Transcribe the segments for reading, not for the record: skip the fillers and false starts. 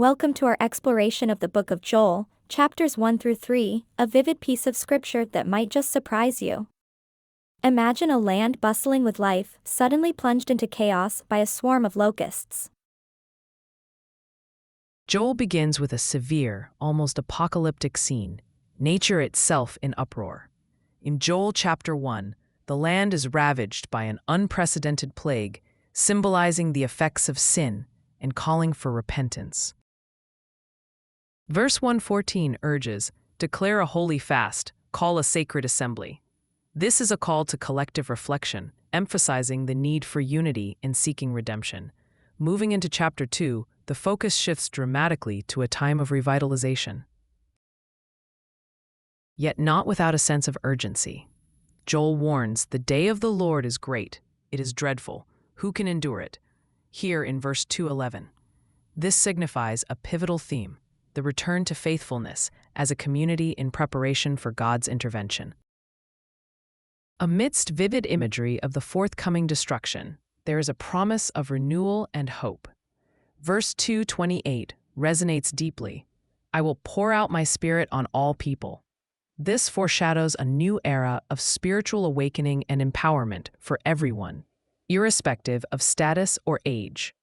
Welcome to our exploration of the book of Joel, chapters 1 through 3, a vivid piece of scripture that might just surprise you. Imagine a land bustling with life, suddenly plunged into chaos by a swarm of locusts. Joel begins with a severe, almost apocalyptic scene, nature itself in uproar. In Joel chapter 1, the land is ravaged by an unprecedented plague, symbolizing the effects of sin and calling for repentance. Verse 114 urges, "Declare a holy fast, call a sacred assembly." This is a call to collective reflection, emphasizing the need for unity in seeking redemption. Moving into chapter 2, the focus shifts dramatically to a time of revitalization. Yet not without a sense of urgency. Joel warns, "The day of the Lord is great, it is dreadful. Who can endure it?" Here in verse 2:11. This signifies a pivotal theme, the return to faithfulness as a community in preparation for God's intervention. Amidst vivid imagery of the forthcoming destruction, there is a promise of renewal and hope. Verse 2:28 resonates deeply. "I will pour out my spirit on all people." This foreshadows a new era of spiritual awakening and empowerment for everyone, irrespective of status or age.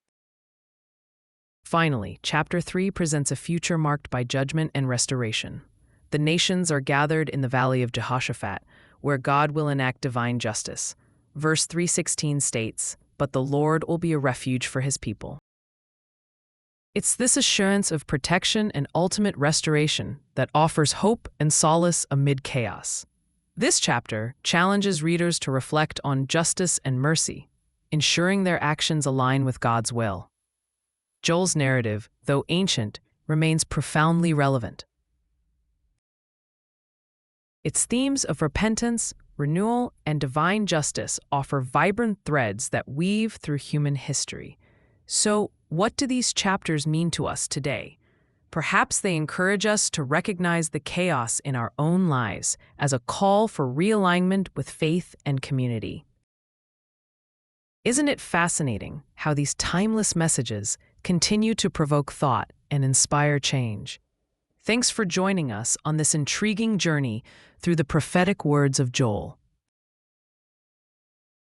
Finally, chapter 3 presents a future marked by judgment and restoration. The nations are gathered in the valley of Jehoshaphat, where God will enact divine justice. Verse 3:16 states, "But the Lord will be a refuge for his people." It's this assurance of protection and ultimate restoration that offers hope and solace amid chaos. This chapter challenges readers to reflect on justice and mercy, ensuring their actions align with God's will. Joel's narrative, though ancient, remains profoundly relevant. Its themes of repentance, renewal, and divine justice offer vibrant threads that weave through human history. So, what do these chapters mean to us today? Perhaps they encourage us to recognize the chaos in our own lives as a call for realignment with faith and community. Isn't it fascinating how these timeless messages continue to provoke thought and inspire change? Thanks for joining us on this intriguing journey through the prophetic words of Joel.